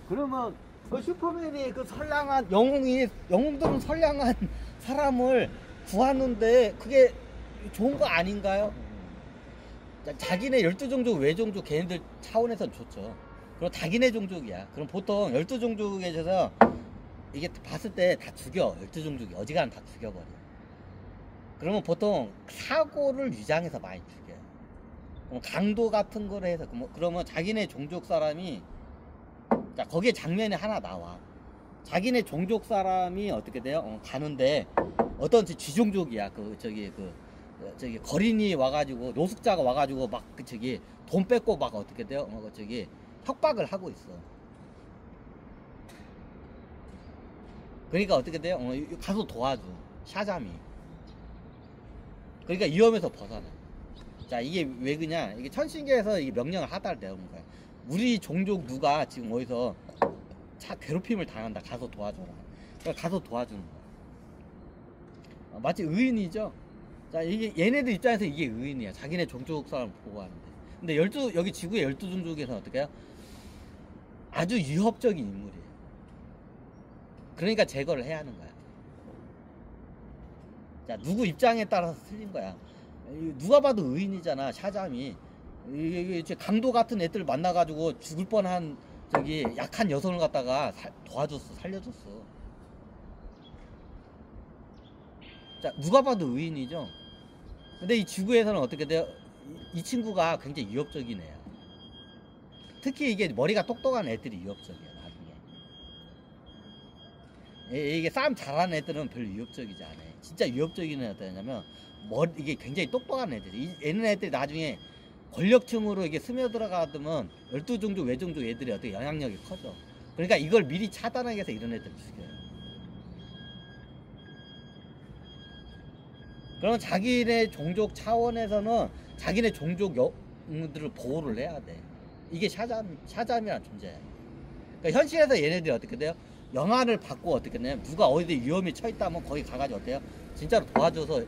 그러면 그 슈퍼맨이 그 선량한 영웅들은 선량한 사람을 구하는데 그게 좋은 거 아닌가요? 자기네 12종족 외종족 걔네들 차원에선 좋죠. 그럼 자기네 종족이야. 그럼 보통 12종족에 있어서 이게 봤을 때 다 죽여. 12종족이 어지간하면 다 죽여버려. 그러면 보통 사고를 위장해서 많이 죽여요. 그럼 강도 같은 거를 해서 그러면 자기네 종족 사람이 자 거기에 장면이 하나 나와. 자기네 종족 사람이 어떻게 돼요? 가는데 어떤 쥐종족이야. 저기 거린이 와가지고 노숙자가 와가지고 막 저기 돈 뺏고 막 어떻게 돼요? 저기 협박을 하고 있어. 그러니까 어떻게 돼요? 가서 도와줘. 샤잠이. 그러니까 위험에서 벗어나. 자 이게 왜 그냐? 이게 천신계에서 이게 명령을 하달 내오는 거야. 우리 종족 누가 지금 어디서 괴롭힘을 당한다. 가서 도와줘라. 그러니까 가서 도와주는 거야. 마치 의인이죠. 자 이게 얘네들 입장에서 이게 의인이야. 자기네 종족 사람 보호하는데. 근데 여기 지구의 12종족에서는 어떻게 해요? 아주 위협적인 인물이에요. 그러니까 제거를 해야 하는 거야. 자 누구 입장에 따라서 틀린 거야. 누가 봐도 의인이잖아. 샤잠이 이게 강도 같은 애들 만나가지고 죽을 뻔한 저기 약한 여성을 갖다가 도와줬어. 살려줬어. 자 누가 봐도 의인이죠. 근데 이 지구에서는 어떻게 돼요? 이 친구가 굉장히 위협적인 애야. 특히 이게 머리가 똑똑한 애들이 위협적이야. 나중에 이게 싸움 잘하는 애들은 별로 위협적이지 않아. 진짜 위협적인 애는 어떠냐면 이게 굉장히 똑똑한 애들이 얘는 애들이 나중에 권력층으로 이게 스며들어가면 12종족 외종족 애들이 어떻게 영향력이 커져. 그러니까 이걸 미리 차단하기 위해서 이런 애들을 죽여요. 그러면 자기네 종족 차원에서는 자기네 종족 영웅들을 보호를 해야 돼. 이게 샤잠이라는 존재야. 그러니까 현실에서 얘네들이 어떻게 돼요? 영안을 받고 어떻게 되냐면 누가 어디 위험에 처했다면 거기 가가지고 어때요? 진짜로 도와줘서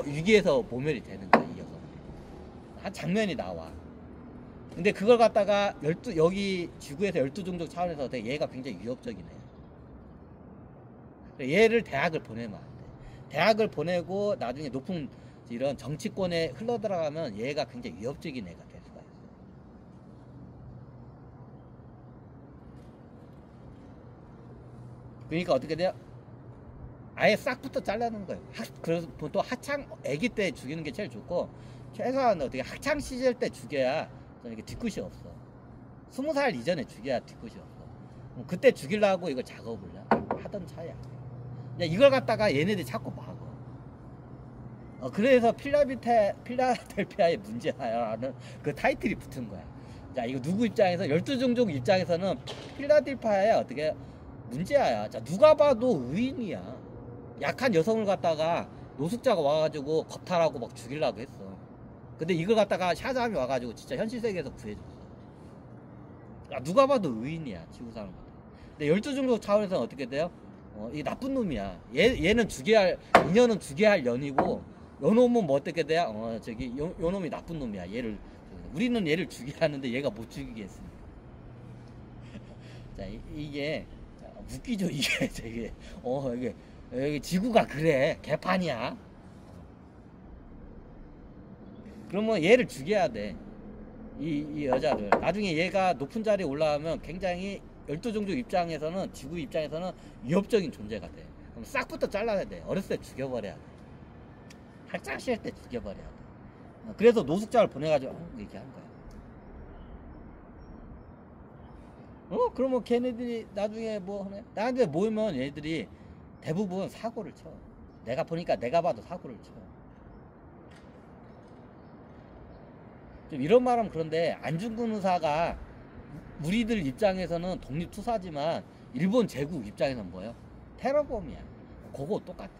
위기에서 모멸이 되는 거야. 이어서 한 장면이 나와. 근데 그걸 갖다가 여기 지구에서 12종족 차원에서 어때? 얘가 굉장히 위협적인 애야. 얘를 대학을 보내면 안 돼. 대학을 보내고 나중에 높은 이런 정치권에 흘러들어가면 얘가 굉장히 위협적인 애가 될 수가 있어. 그러니까 어떻게 돼요? 아예 싹부터 잘라는 거예요. 그래서 보통 하창 아기 때 죽이는 게 제일 좋고 최소한 어떻게 학창 시절 때 죽여야 이렇게 뒤끝이 없어. 20살 이전에 죽여야 뒤끝이 없어. 그때 죽이려고 이걸 작업을 하던 차야. 이걸 갖다가 얘네들이 자꾸 막어. 그래서 필라델피아의 문제야라는 그 타이틀이 붙은 거야. 자 이거 누구 입장에서 12종족 입장에서는 필라델피아야 어떻게 문제야. 자 누가 봐도 의인이야. 약한 여성을 갖다가 노숙자가 와가지고 겁탈하고 막 죽이려고 했어. 근데 이걸 갖다가 샤잠이 와가지고 진짜 현실 세계에서 구해줬어. 야, 누가 봐도 의인이야. 지구 사람. 근데 12종족 차원에서는 어떻게 돼요? 이 나쁜 놈이야. 얘는 죽여야 할, 인연은 죽여야 할 년이고, 요 놈은 뭐 어떻게 돼야? 요 놈이 나쁜 놈이야. 우리는 얘를 죽여야 하는데 얘가 못 죽이게 했으니까. 자, 이게, 웃기죠, 이게 되게. 이게 지구가 그래. 개판이야. 그러면 얘를 죽여야 돼. 이 여자를. 나중에 얘가 높은 자리에 올라가면 굉장히 12종족 입장에서는, 지구 입장에서는 위협적인 존재가 돼. 그럼 싹부터 잘라야 돼. 어렸을 때 죽여버려야 돼. 학창 시절 때 죽여버려야 돼. 그래서 노숙자를 보내가지고 얘기한 거야. 그러면 걔네들이 나중에 뭐 하네? 나한테 모이면 얘들이 대부분 사고를 쳐. 내가 보니까 내가 봐도 사고를 쳐. 좀 이런 말하면 그런데 안중근 의사가 우리들 입장에서는 독립투사지만 일본 제국 입장에서는 뭐예요? 테러범이야. 그거 똑같아.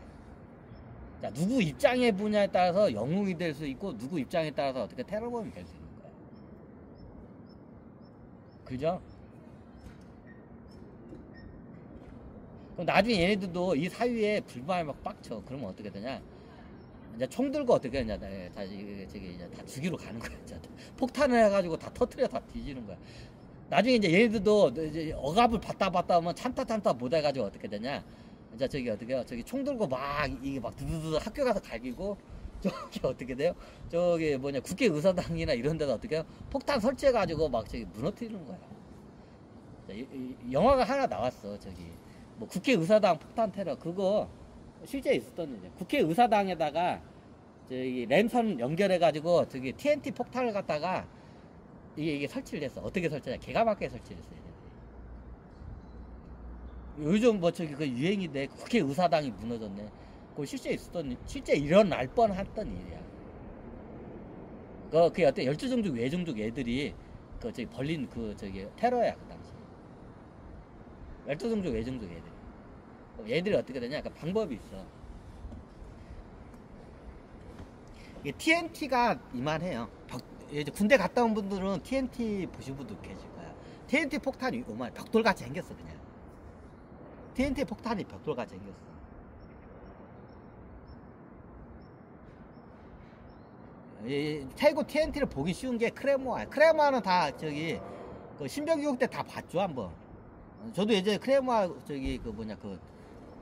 자, 누구 입장에 보냐에 따라서 영웅이 될 수 있고 누구 입장에 따라서 어떻게 테러범이 될 수 있는 거야. 그죠? 그럼 나중에 얘네들도 이 사유에 불만이 막 빡쳐. 그러면 어떻게 되냐? 이제 총 들고 어떻게 하냐? 이제 다 죽이러 가는 거야. 폭탄을 해가지고 다 터트려 다 뒤지는 거야. 나중에 이제 얘네들도 이제 억압을 받다 하면 참다 못 해가지고 어떻게 되냐. 이제 저기 어떻게요? 저기 총 들고 막 이게 막 두두두 학교 가서 갈기고 저기 어떻게 돼요? 저기 뭐냐 국회의사당이나 이런 데다 어떻게 해요? 폭탄 설치해가지고 막 저기 무너뜨리는 거야. 영화가 하나 나왔어. 저기 뭐 국회의사당 폭탄 테러 그거 실제 있었던 일이야. 국회의사당에다가 저기 랜선 연결해가지고 저기 TNT 폭탄을 갖다가 이게 설치를 했어. 어떻게 설치냐? 기가 막히게 설치를 했어. 요즘 뭐 저기 그 유행인데 국회의사당이 무너졌네. 그거 실제 일어날 뻔했던 일이야. 그게 어때? 열두종족 외종족 애들이 그 저기 벌린 그 저기 테러야 그 당시. 열두종족 외종족 애들이 어떻게 되냐? 약간 방법이 있어. 이게 TNT가 이만해요. 이제 군대 갔다 온 분들은 TNT 보신 분도 계실 거야. TNT 폭탄이 요만 벽돌같이 생겼어 그냥. TNT 폭탄이 벽돌같이 생겼어. 최고 TNT를 보기 쉬운 게 크레모아야. 크레모아는 다 저기 그 신병교육 때 다 봤죠 한번. 저도 예전에 크레모아 저기 그 뭐냐 그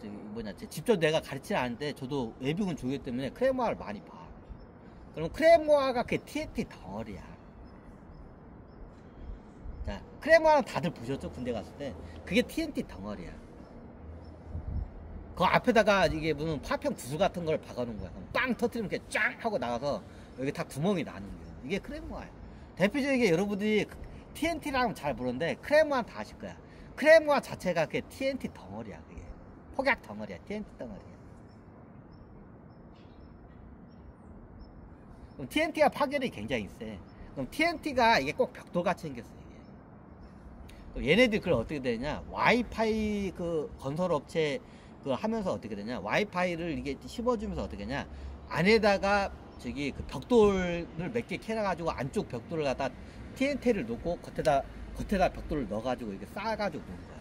저기 뭐냐 직접 내가 가르치지 않는데 저도 외국은 조교 때문에 크레모아를 많이 봐. 그럼 크레모아가 그 TNT 덩어리야. 자, 크레모아는 다들 보셨죠 군대 갔을 때. 그게 TNT 덩어리야. 그 앞에다가 이게 무슨 파편 구슬 같은 걸 박아놓은 거야. 빵 터뜨리면 이렇게 짱 하고 나가서 여기 다 구멍이 나는 거야. 이게 크레모아야. 대표적인 여러분들이 TNT라면 잘 모르는데 크레모아는 다 아실 거야. 크레모아 자체가 그게 TNT 덩어리야. 그게 폭약 덩어리야. TNT 덩어리야. 그럼 TNT가 파괴력이 굉장히 세. 그럼 TNT가 이게 꼭 벽돌같이 생겼어. 이게. 얘네들이 그걸 어떻게 되냐? 와이파이 그 건설업체 그 하면서 어떻게 되냐? 와이파이를 이게 씹어주면서 어떻게 되냐? 안에다가 저기 그 벽돌을 몇 개 캐놔가지고 안쪽 벽돌을 갖다 TNT를 놓고 겉에다 벽돌을 넣어가지고 이렇게 쌓아가지고 놓은 거야.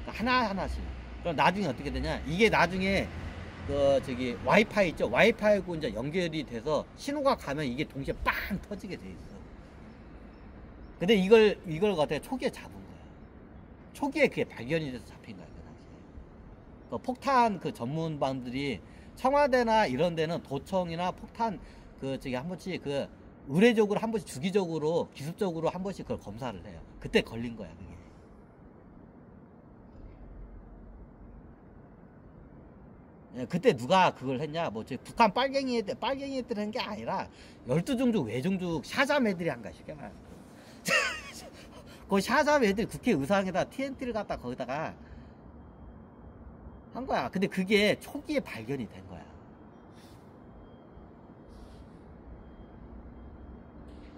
그러니까 하나씩. 그럼 나중에 어떻게 되냐? 이게 나중에 그 저기 와이파이 있죠? 와이파이하고 이제 연결이 돼서 신호가 가면 이게 동시에 빵 터지게 돼 있어. 근데 이걸 갖다가 초기에 잡은 거야. 초기에 그게 발견이 돼서 잡힌 거야. 그 폭탄 그 전문반들이 청와대나 이런 데는 도청이나 폭탄 그 저기 한 번씩 그 의례적으로 한 번씩 주기적으로 기습적으로 한 번씩 그걸 검사를 해요. 그때 걸린 거야 그게. 예, 그때 누가 그걸 했냐? 뭐 저기 북한 빨갱이 애들 한 게 아니라 12종족 외종족 샤잠 애들이 한 거야 쉽게 말하면. 그 샤잠 애들이 국회의사당에다 TNT를 갖다 거기다가 한 거야. 근데 그게 초기에 발견이 된 거야.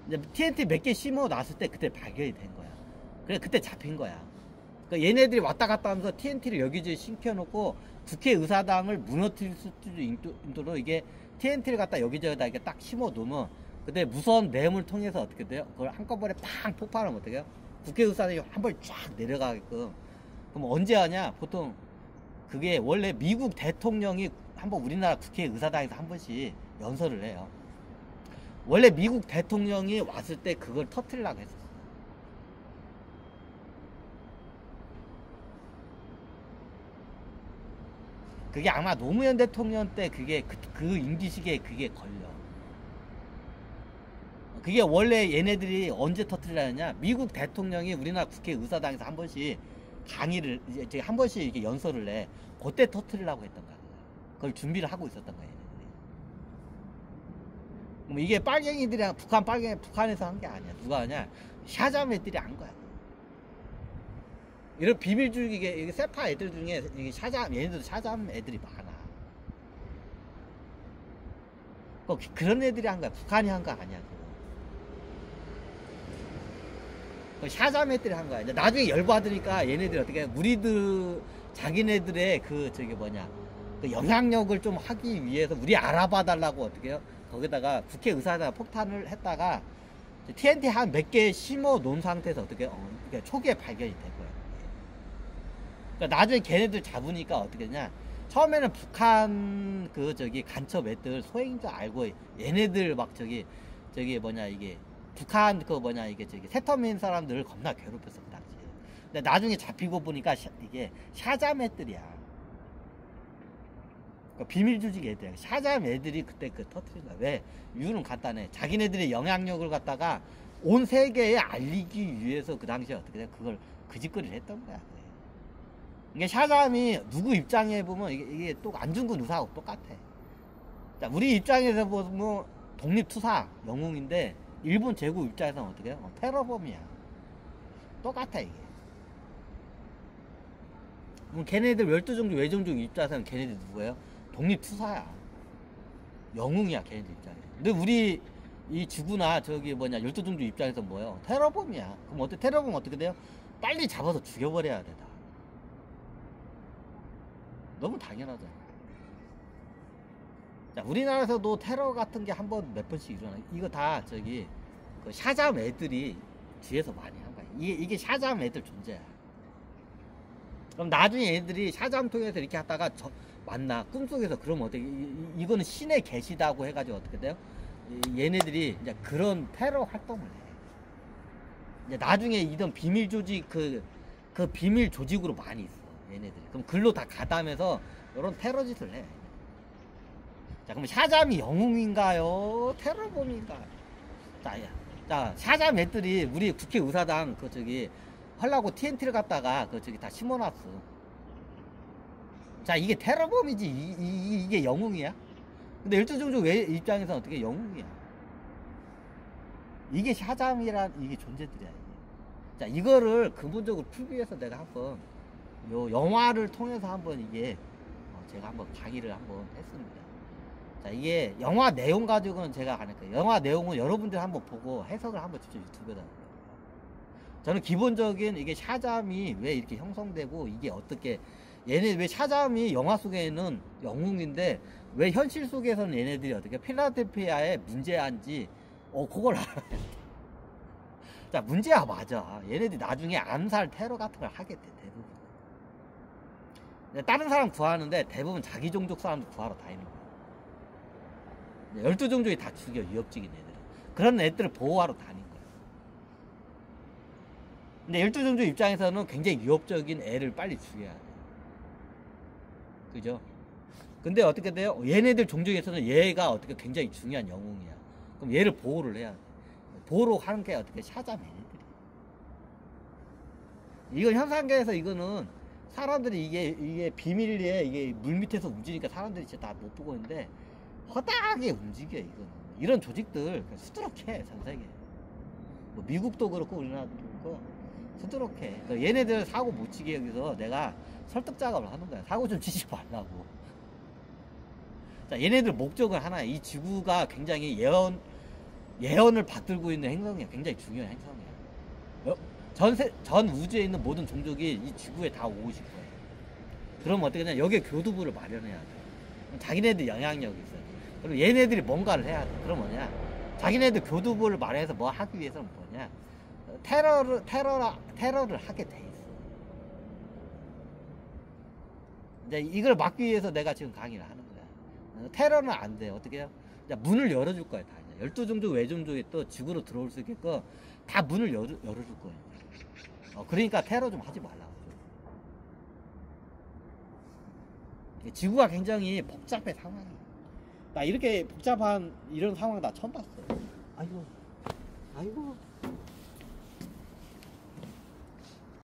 이제 TNT 몇 개 심어 놨을 때 그때 발견이 된 거야. 그래 그때 잡힌 거야. 그러니까 얘네들이 왔다 갔다 하면서 TNT를 여기저기 심겨놓고 국회의사당을 무너뜨릴 수도 이게 TNT를 갖다 여기저기다 이렇게 딱 심어 놓으면 근데 무선 램을 통해서 어떻게 돼요? 그걸 한꺼번에 팡 폭발하면 어떻게 해요? 국회의사당이 한 번 쫙 내려가게끔. 그럼 언제 하냐? 보통 그게 원래 미국 대통령이 한번 우리나라 국회의사당에서 한 번씩 연설을 해요. 원래 미국 대통령이 왔을 때 그걸 터뜨리려고 했었어. 그게 아마 노무현 대통령 때 그게 그 임기 시기에 그게 걸려. 그게 원래 얘네들이 언제 터뜨리려느냐? 미국 대통령이 우리나라 국회의사당에서 한 번씩 강의를 이제 한 번씩 이렇게 연설을 해. 그때 터뜨리려고 했던 거야. 그걸 준비를 하고 있었던 거야. 얘네들이. 그럼 이게 빨갱이들이랑 북한에서 한 게 아니야. 누가 하냐? 샤잠 애들이 한 거야. 이런 비밀주의 이게 세파 애들 중에 이게 얘네들도 샤잠 애들이 많아. 그런 애들이 한 거야. 북한이 한 거 아니야. 샤잠 애들이 한 거야. 이제 나중에 열받으니까 얘네들이 어떻게 우리들 자기네들의 그 저기 뭐냐 그 영향력을 좀 하기 위해서 우리 알아봐 달라고 어떻게 해요? 거기다가 국회의사당 폭탄을 했다가 TNT 한 몇 개 심어 놓은 상태에서 어떻게 그러니까 초기에 발견이 된 거야. 그러니까 나중에 걔네들 잡으니까 어떻게 했냐? 처음에는 북한 그 저기 간첩 애들 소행인 줄 알고 얘네들 막 저기 뭐냐 이게 북한 그 뭐냐 이게 저기 세터민 사람들을 겁나 괴롭혔어 그 당시에. 근데 나중에 잡히고 보니까 이게 샤잠 애들이야. 그 비밀 조직 애들. 샤잠 애들이 그때 그 터트린 거야. 왜? 이유는 간단해. 자기네들의 영향력을 갖다가 온 세계에 알리기 위해서 그 당시에 어떻게 돼? 그걸 그 짓거리를 했던 거야. 이게 샤잠이 누구 입장에 보면 이게 또 안중근 의사하고 똑같아. 자, 우리 입장에서 보면 독립투사 영웅인데 일본 제국 입장에서는 어떻게 해요? 테러범이야. 똑같아 이게. 그럼 걔네들 12종족 외종족 입장에서는 걔네들 누구예요? 독립투사야. 영웅이야 걔네들 입장에. 근데 우리 이 지구나 저기 뭐냐 12종족 입장에서 뭐예요? 테러범이야. 그럼 어때? 테러범 어떻게 돼요? 빨리 잡아서 죽여버려야 돼. 다. 너무 당연하잖아. 자, 우리나라에서도 테러 같은 게 한 번 몇 번씩 일어나. 이거 다 저기 그 샤잠 애들이 뒤에서 많이 한 거야. 이게 샤잠 애들 존재야. 그럼 나중에 애들이 샤잠 통해서 이렇게 하다가 만나 꿈속에서 그러면 어떻게 이거는 신의 계시다고 해가지고 어떻게 돼요? 얘네들이 이제 그런 테러 활동을 해. 이제 나중에 이런 비밀 조직 그 비밀 조직으로 많이 있어 얘네들이. 그럼 글로 다 가담해서 이런 테러 짓을 해. 자, 그럼 샤잠이 영웅인가요? 테러범인가요? 자, 샤잠 애들이 우리 국회의사당 그 저기 하려고 TNT를 갖다가 그 저기 다 심어놨어. 자, 이게 테러범이지 이게 영웅이야? 근데 12종족 입장에서는 어떻게 영웅이야? 이게 샤잠이란 이게 존재들이야. 이게. 자, 이거를 근본적으로 풀기 위해서 내가 한번 요 영화를 통해서 한번 이게 제가 한번 강의를 한번 했습니다. 자, 이게 영화 내용 가지고는 제가 안 할게요. 영화 내용은 여러분들 한번 보고 해석을 한번 직접 유튜브에다. 저는 기본적인 이게 샤잠이 왜 이렇게 형성되고 이게 어떻게 얘네 왜 샤잠이 영화 속에는 영웅인데 왜 현실 속에서는 얘네들이 어떻게 필라델피아에 문제한지 그걸 알아야 돼. 자, 문제야 맞아. 얘네들이 나중에 암살 테러 같은 걸 하게 돼 대부분. 다른 사람 구하는데 대부분 자기 종족 사람들 구하러 다니는 거야. 12종족이 다 죽여 위협적인 애들. 그런 애들을 보호하러 다닌 거야. 근데 12종족 입장에서는 굉장히 위협적인 애를 빨리 죽여야 돼. 그죠? 근데 어떻게 돼요? 얘네들 종족에서는 얘가 어떻게 굉장히 중요한 영웅이야. 그럼 얘를 보호를 해야 돼. 보호로 하는 게 어떻게 샤잠 얘네들이. 이건 현상계에서 이거는 사람들이 이게 비밀리에 이게 물 밑에서 움직이니까 사람들이 진짜 다 못 보고 있는데 허다하게 움직여 이거는. 이런 조직들 수두룩해 전 세계. 뭐 미국도 그렇고 우리나라도 그렇고 수두룩해. 그러니까 얘네들 사고 못 치게 여기서 내가 설득 작업을 하는 거야. 사고 좀 치지 말라고. 자, 얘네들 목적은 하나야. 이 지구가 굉장히 예언을 받들고 있는 행성이야. 굉장히 중요한 행성이야. 전 우주에 있는 모든 종족이 이 지구에 다 오고 싶어 해. 그럼 어떻게 되냐? 여기에 교두부를 마련해야 돼. 자기네들 영향력이 있어요. 그럼 얘네들이 뭔가를 해야 돼. 그럼 뭐냐? 자기네들 교두부를 마련해서 뭐 하기 위해서는 뭐냐? 테러를 하게 돼 있어. 이제 이걸 막기 위해서 내가 지금 강의를 하는 거야. 테러는 안 돼. 어떻게 해요? 문을 열어줄 거야, 다. 12종족 외종족이 또 지구로 들어올 수 있게끔 다 문을 열어줄 거야. 그러니까 테러 좀 하지 말라고. 지구가 굉장히 복잡해, 상황이. 나 이렇게 복잡한 이런 상황 나 처음 봤어. 아이고.